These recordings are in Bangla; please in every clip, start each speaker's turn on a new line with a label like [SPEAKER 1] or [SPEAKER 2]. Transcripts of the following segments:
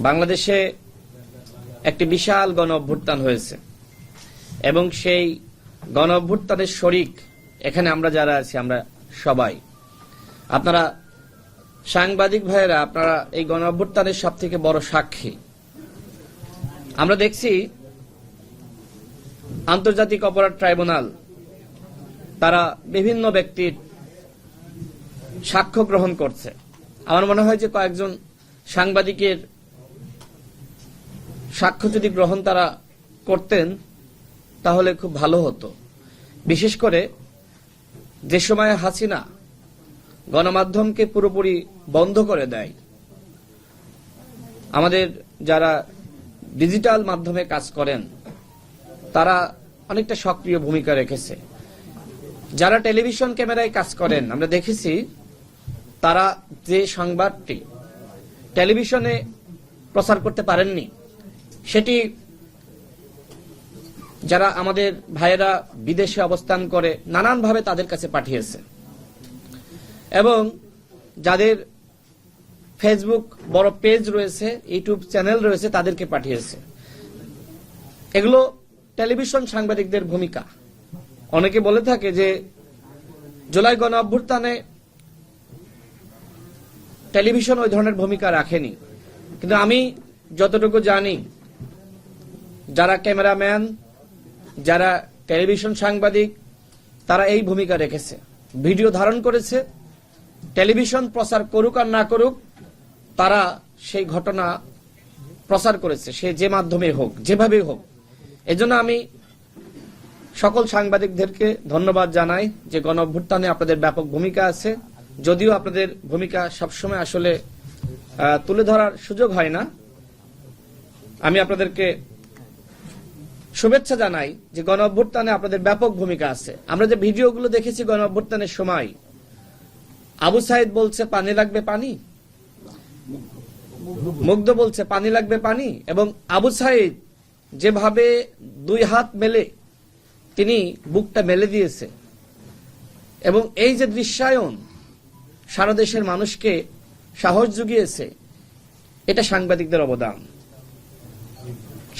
[SPEAKER 1] বাংলাদেশে একটি বিশাল গণ অভ্যুত্থান হয়েছে এবং সেই গণ অভ্যুত্থানের শরিক এখানে আমরা যারা আছি আমরা সবাই। আপনারা সাংবাদিক ভাইয়েরা, আপনারা এই গণ অভ্যুত্থানের সবথেকে বড় সাক্ষী। আমরা দেখছি আন্তর্জাতিক অপরাধ ট্রাইব্যুনাল তারা বিভিন্ন ব্যক্তির সাক্ষ্য গ্রহণ করছে। আমার মনে হয় যে কয়েকজন সাংবাদিকের সাক্ষ্য যদি গ্রহণ তারা করতেন তাহলে খুব ভালো হতো। বিশেষ করে যে সময় হাসিনা গণমাধ্যমকে পুরোপুরি বন্ধ করে দেয়, আমাদের যারা ডিজিটাল মাধ্যমে কাজ করেন তারা অনেকটা সক্রিয় ভূমিকা রেখেছে। যারা টেলিভিশন ক্যামেরায় কাজ করেন আমরা দেখেছি তারা যে সংবাদটি টেলিভিশনে প্রচার করতে পারেননি সেটি যারা আমাদের ভাইয়েরা বিদেশে অবস্থান করে নানানভাবে তাদের কাছে পাঠিয়েছে এবং যাদের ফেসবুক বড় পেজ রয়েছে, ইউটিউব চ্যানেল রয়েছে তাদেরকে পাঠিয়েছে। এগুলো টেলিভিশন সাংবাদিকদের ভূমিকা। অনেকে বলে থাকে যে জুলাই গণ অভ্যুত্থানে টেলিভিশন ওই ধরনের ভূমিকা রাখেনি, কিন্তু আমি যতটুকু জানি যারা ক্যামেরাম্যান, যারা টেলিভিশন সাংবাদিক তারা এই ভূমিকা রেখেছে, ভিডিও ধারণ করেছে। টেলিভিশন প্রচার করুক আর না করুক তারা সেই ঘটনা প্রচার করেছে, সে যে মাধ্যমে হোক, যেভাবেই হোক। এজন্য আমি সকল সাংবাদিকদেরকে ধন্যবাদ জানাই যে গণ অভ্যুত্থানে আপনাদের ব্যাপক ভূমিকা আছে। যদিও আপনাদের ভূমিকা সবসময় আসলে তুলে ধরার সুযোগ হয় না, আমি আপনাদেরকে শুভেচ্ছা জানাই যে গণ অভ্যুত্থানে আপনাদের ব্যাপক ভূমিকা আছে। আমরা যে ভিডিওগুলো দেখেছি গণ অভ্যুত্থানের সময়, আবু সাইদ বলছে পানি লাগবে পানি, মুগ্ধ বলছে পানি লাগবে পানি, এবং আবু সাইদ যেভাবে দুই হাত মেলে তিনি বুকটা মেলে দিয়েছে এবং এই যে দৃশ্যায়ন সারা দেশের মানুষকে সাহস জুগিয়েছে, এটা সাংবাদিকদের অবদান।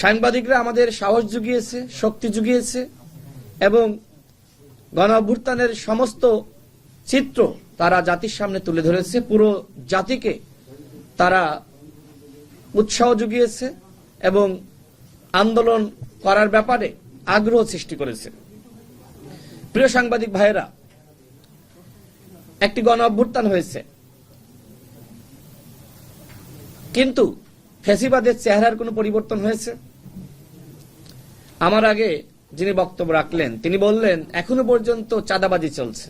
[SPEAKER 1] সাংবাদিকরা আমাদের সাহস জুগিয়েছে, শক্তি জুগিয়েছে এবং গণ অভ্যুত্থানের সমস্ত চিত্র তারা জাতির সামনে তুলে ধরেছে। পুরো জাতিকে তারা উৎসাহ জুগিয়েছে এবং আন্দোলন করার ব্যাপারে আগ্রহ সৃষ্টি করেছে। প্রিয় সাংবাদিক ভাইয়েরা, একটি গণ অভ্যুত্থান হয়েছে, কিন্তু ফ্যাসিবাদের চেহারার কোনো পরিবর্তন হয়েছে? আমার আগে যিনি বক্তব্য রাখলেন তিনি বললেন এখনো পর্যন্ত চাঁদাবাজি চলছে,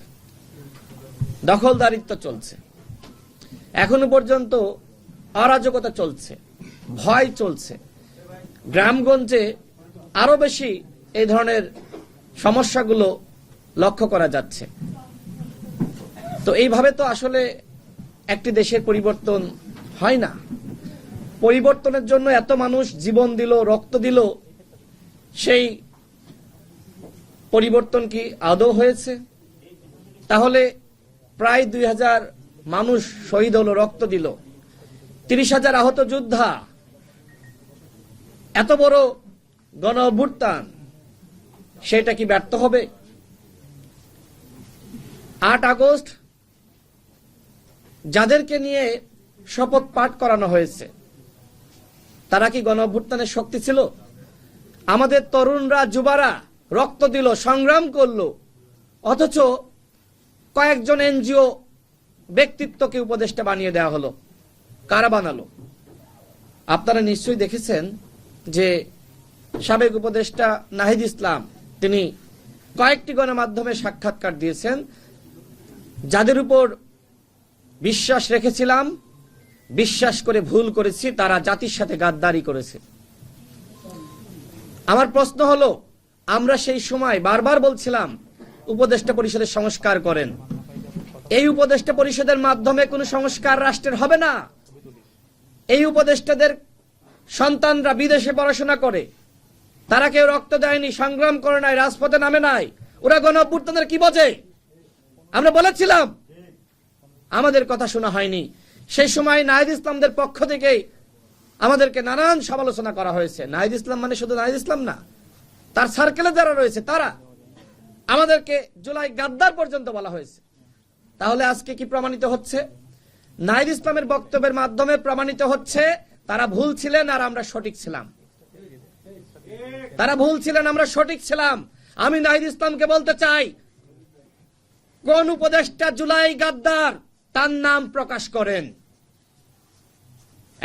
[SPEAKER 1] দখলদারিত্ব চলছে, এখনো পর্যন্ত অরাজকতা চলছে, ভয় চলছে, গ্রামগঞ্জে আরো বেশি এই ধরনের সমস্যাগুলো লক্ষ্য করা যাচ্ছে। তো এইভাবে তো আসলে একটি দেশের পরিবর্তন হয় না। পরিবর্তনের জন্য এত মানুষ জীবন দিল, রক্ত দিল, সেই পরিবর্তন কি আদৌ হয়েছে? তাহলে প্রায় 2000 মানুষ শহীদ হলো, রক্ত দিল, 30,000 আহত যোদ্ধা, এত বড় গণ অভ্যুত্থান, সেটা কি ব্যর্থ হবে? 8 আগস্ট যাদেরকে নিয়ে শপথ পাঠ করানো হয়েছে তারা কি গণ অভ্যুত্থানের শক্তি ছিল? আমাদের তরুণরা, যুবারা রক্ত দিল, সংগ্রাম করলো, অথচ কয়েকজন এনজিও ব্যক্তিত্বকে উপদেষ্টা বানিয়ে দেওয়া হলো। কারা বানালো? আপনারা নিশ্চয়ই দেখেছেন যে সাবেক উপদেষ্টা নাহিদ ইসলাম তিনি কয়েকটি গণমাধ্যমে সাক্ষাৎকার দিয়েছেন, যাদের উপর বিশ্বাস রেখেছিলাম, বিশ্বাস করে ভুল করেছি, তারা জাতির সাথে গাদ্দারি করেছে। আমার প্রশ্ন হলো, আমরা সেই সময় বারবার বলছিলাম উপদেষ্টা পরিষদের সংস্কার করেন। এই উপদেষ্টা পরিষদের মাধ্যমে কোনো সংস্কার রাষ্ট্রের হবে না। এই উপদেষ্টাদের সন্তানরা বিদেশে পড়াশোনা করে, তারা কেউ রক্ত দেয়নি, সংগ্রাম করে নাই, রাজপথে নামে নাই, ওরা গণ অভ্যুত্থানের কি বোঝে? আমরা বলেছিলাম, আমাদের কথা শোনা হয়নি। সেই সময় নাহিদ ইসলামদের পক্ষ থেকে আমাদেরকে নানান সমালোচনা করা হয়েছে। নাহিদ ইসলাম মানে শুধু নাহিদ ইসলাম না, তার সার্কেলে যারা রয়েছে তারা, আমাদেরকে জুলাই গাদ্দার পর্যন্ত বলা হয়েছে। তাহলে আজকে কি প্রমাণিত হচ্ছে? নাহিদ ইসলামের বক্তব্যের মাধ্যমে প্রমাণিত হচ্ছে তারা ভুল ছিলেন আর আমরা সঠিক ছিলাম। তারা ভুল ছিলেন, আমরা সঠিক ছিলাম। আমি নাহিদ ইসলামকে বলতে চাই, কোন উপদেষ্টা জুলাই গাদ্দার তার নাম প্রকাশ করেন।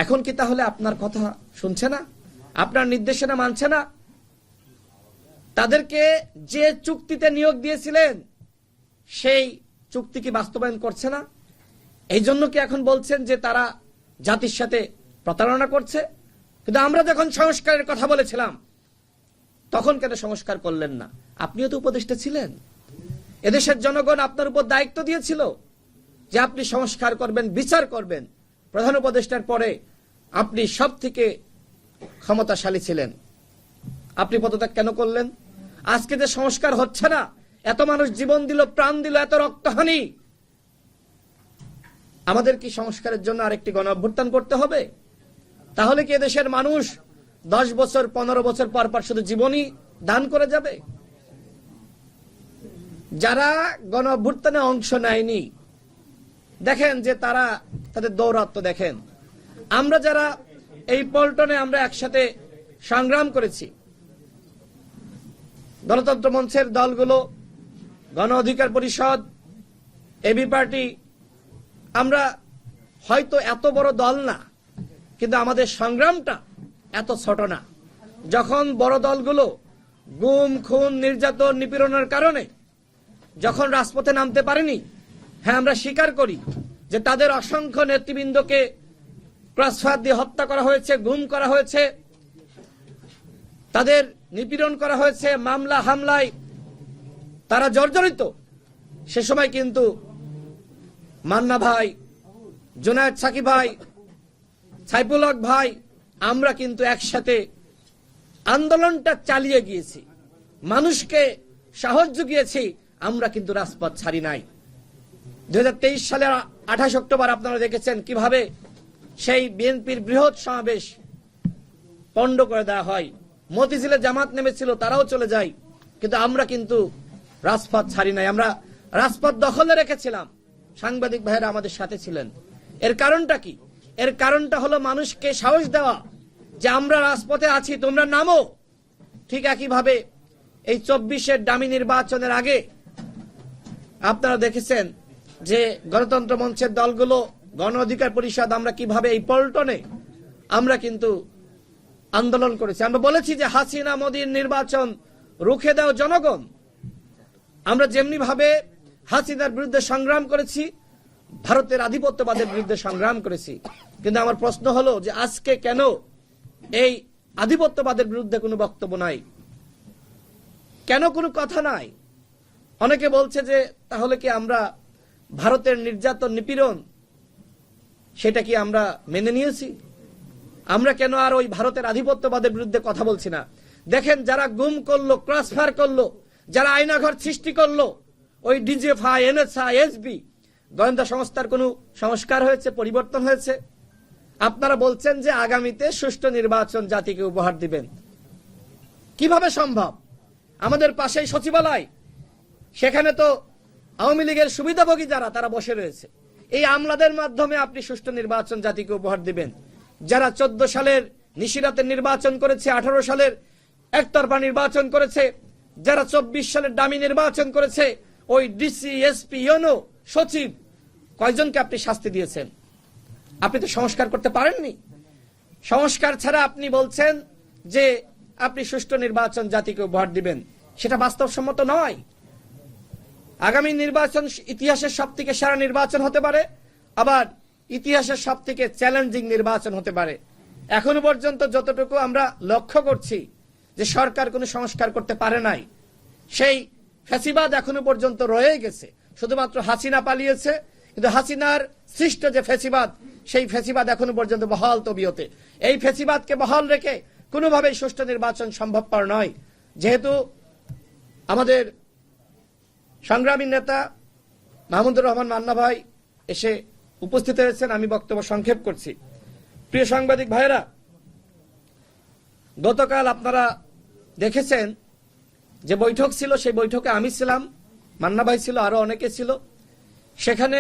[SPEAKER 1] এখন কি তাহলে আপনার কথা শুনছে না? আপনার নির্দেশনা মানছে না? তাদেরকে যে চুক্তিতে নিয়োগ দিয়েছিলেন সেই চুক্তি কি বাস্তবায়ন করছে না? এই জন্য কি এখন বলছেন যে তারা জাতির সাথে প্রতারণা করছে? কিন্তু আমরা যখন সংস্কারের কথা বলেছিলাম তখন কেন সংস্কার করলেন না? আপনিও তো উপদেষ্টা ছিলেন। এদেশের জনগণ আপনার উপর দায়িত্ব দিয়েছিল যে আপনি সংস্কার করবেন, বিচার করবেন। প্রধান উপদেষ্টার পরে আপনি সব থেকে ক্ষমতাশালী ছিলেন। আপনি পদত্যাগ কেন করলেন? আজকে যে সংস্কার হচ্ছে না, এত মানুষ জীবন দিল, প্রাণ দিল, এত রক্তহানি, আমাদের কি সংস্কারের জন্য আরেকটি গণ অভ্যুত্থান করতে হবে? তাহলে কি এদেশের মানুষ 10 বছর 15 বছর পর পর শুধু জীবনই দান করে যাবে? যারা গণ অভ্যুত্থানে অংশ নেয়নি, দেখেন যে তারা তাদের দৌরাত্ম্য দেখেন। আমরা যারা এই পল্টনে আমরা একসাথে সংগ্রাম করেছি, গণতন্ত্র মঞ্চের দলগুলো, গণ অধিকার পরিষদ, এবি পার্টি, আমরা হয়তো এত বড় দল না, কিন্তু আমাদের সংগ্রামটা এত ছোট না। যখন বড় দলগুলো গুম, খুন, নির্যাতন, নিপীড়নের কারণে যখন রাজপথে নামতে পারেনি, হ্যাঁ আমরা স্বীকার করি যে তাদের অসংখ্য নেতৃবৃন্দকে ক্রসফায়ার দিয়ে হত্যা করা হয়েছে, গুম করা হয়েছে, তাদের নিপীড়ন করা হয়েছে, মামলা হামলায় তারা জর্জরিত। সে সময় কিন্তু মান্না ভাই, জুনায়েদ সাকিব ভাই, সাইফুল হক ভাই, আমরা কিন্তু একসাথে আন্দোলনটা চালিয়ে গিয়েছি, মানুষকে সাহস জুগিয়েছি, আমরা কিন্তু রাজপথ ছাড়ি নাই। 2023 সালের 28 অক্টোবর আপনারা দেখেছেন কিভাবে সেই বিএনপির বৃহৎ সমাবেশ পণ্ড করে দেওয়া হয়। মতিঝিলে জামাত নেমেছিল, তারাও চলে যায়, কিন্তু আমরা কিন্তু রাজপথ ছাড়ি নাই। আমরা রাজপথ দখলে রেখেছিলাম। সাংবাদিক ভাইয়েরা আমাদের সাথে ছিলেন। এর কারণটা কি? এর কারণটা হলো মানুষকে সাহস দেওয়া যে আমরা রাজপথে আছি, তোমরা নামো। ঠিক একইভাবে এই 24-এর ডামি নির্বাচনের আগে আপনারা দেখেছেন যে গণতন্ত্র মঞ্চের দলগুলো, গণ অধিকার পরিষদ, আমরা কিভাবে এই পল্টনে আমরা কিন্তু আন্দোলন করেছি। আমরা বলেছি যে হাসিনা মোদির নির্বাচন রুখে দাও জনগণ। আমরা যেমনি ভাবে হাসিনার বিরুদ্ধে সংগ্রাম করেছি, ভারতের আধিপত্যবাদের বিরুদ্ধে সংগ্রাম করেছি। কিন্তু আমার প্রশ্ন হলো যে আজকে কেন এই আধিপত্যবাদের বিরুদ্ধে কোনো বক্তব্য নাই? কেন কোনো কথা নাই? অনেকে বলছে যে তাহলে কি আমরা ভারতের নির্যাতন, নিপীড়ন সেটা কি আমরা মেনে নিয়েছি? আমরা কেন আর ওই ভারতের আধিপত্যবাদের বিরুদ্ধে কথা বলছি না? দেখেন, যারা গুম করলো, ক্রসফায়ার করলো, যারা আয়নাঘর সৃষ্টি করলো, ওই ডিজিএফআই, এনএসআই, এসবি গোয়েন্দা সংস্থার কোনো সংস্কার হয়েছে, পরিবর্তন হয়েছে? আপনারা বলছেন যে আগামীতে সুষ্ঠু নির্বাচন জাতিকে উপহার দিবেন। কিভাবে সম্ভব? আমাদের পাশেই সচিবালয়, সেখানে তো আওয়ামী লীগের সুবিধাভোগী যারা তারা বসে রয়েছে। এই আমলাদের মাধ্যমে আপনি সুষ্ঠু নির্বাচন জাতিকে উপহার দিবেন? যারা 14 সালের নিশিরাতের নির্বাচন করেছে, 18 সালের একতরফা নির্বাচন করেছে, যারা 24 সালের ডামি নির্বাচন করেছে, ওই ডিসি, এসপি, ইউনো, সচিব, কয়জনকে আপনি শাস্তি দিয়েছেন? আপনি তো সংস্কার করতে পারেননি। সংস্কার ছাড়া আপনি বলছেন যে আপনি সুষ্ঠু নির্বাচন জাতিকে উপহার দিবেন, সেটা বাস্তবসম্মত নয়। আগামী নির্বাচন ইতিহাসের সবথেকে সেরা নির্বাচন হতে পারে, আবার ইতিহাসের সবথেকে চ্যালেঞ্জিং নির্বাচন হতে পারে। এখনো পর্যন্ত যতটুকু আমরা লক্ষ্য করছি যে সরকার কোনো সংস্কার করতে পারে নাই, সেই ফ্যাসিবাদ এখনো পর্যন্ত রয়ে গেছে। শুধুমাত্র হাসিনা পালিয়েছে, কিন্তু হাসিনার সৃষ্ট যে ফ্যাসিবাদ, সেই ফ্যাসিবাদ এখনো পর্যন্ত বহাল তবিয়তে। এই ফ্যাসিবাদকে বহাল রেখে কোনোভাবেই সুষ্ঠু নির্বাচন সম্ভবপর নয়। যেহেতু আমাদের সংগ্রামী নেতা মাহমুদুর রহমান মান্না ভাই এসে উপস্থিত হয়েছেন, আমি বক্তব্য সংক্ষেপ করছি। প্রিয় সাংবাদিক ভাইয়েরা, গতকাল আপনারা দেখেছেন যে বৈঠক ছিল, সেই বৈঠকে আমি ছিলাম, মান্না ভাই ছিল, আরো অনেকে ছিল। সেখানে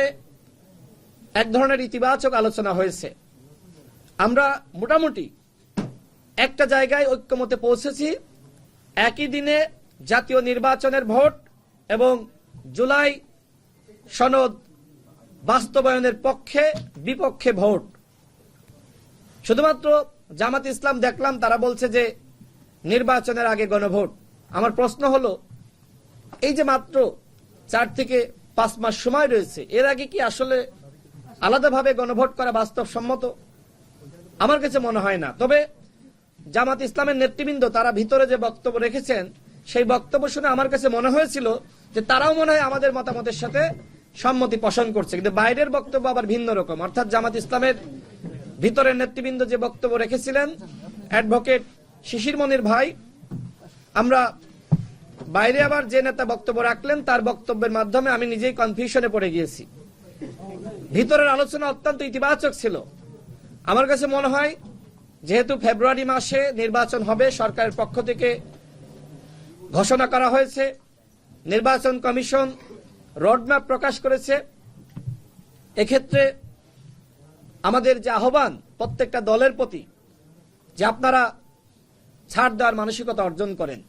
[SPEAKER 1] এক ধরনের ইতিবাচক আলোচনা হয়েছে। আমরা মোটামুটি একটা জায়গায় ঐক্যমতে পৌঁছেছি। একই দিনে জাতীয় নির্বাচনের ভোট এবং জুলাই সনদ বাস্তবায়নের পক্ষে বিপক্ষে ভোট। শুধুমাত্র জামাত ইসলাম দেখলাম তারা বলছে যে নির্বাচনের আগে গণভোট। আমার প্রশ্ন হলো, এই যে মাত্র 4 থেকে 5 মাস সময় রয়েছে, এর আগে কি আসলে আলাদাভাবে গণভোট করা বাস্তবসম্মত? আমার কাছে মনে হয় না। তবে জামাত ইসলামের নেতৃবৃন্দ তারা ভিতরে যে বক্তব্য রেখেছেন, সেই বক্তব্য শুনে আমার কাছে মনে হয়েছিল যে তারাও মনে হয় আমাদের মতামতের সাথে সম্মতি পোষণ করছে, কিন্তু বাইরের বক্তব্য আবার ভিন্ন রকম। অর্থাৎ জামাত ইসলামের ভিতরের নেতৃবৃন্দ যে বক্তব্য রেখেছিলেন, অ্যাডভোকেট শিশির মনির ভাই, আমরা বাইরে আবার যে নেতা বক্তব্য রাখলেন তার বক্তব্যের মাধ্যমে আমি নিজেই কনফিউশনে পড়ে গিয়েছি। ভিতরের আলোচনা অত্যন্ত ইতিবাচক ছিল। আমার কাছে মনে হয় যেহেতু ফেব্রুয়ারি মাসে নির্বাচন হবে, সরকারের পক্ষ থেকে ঘোষণা করা হয়েছে, নির্বাচন কমিশন রোডম্যাপ প্রকাশ করেছে, এক্ষেত্রে আমাদের যে আহ্বান প্রত্যেকটা দলের প্রতি, যে আপনারা ছাড় দেওয়ার মানসিকতা অর্জন করেন।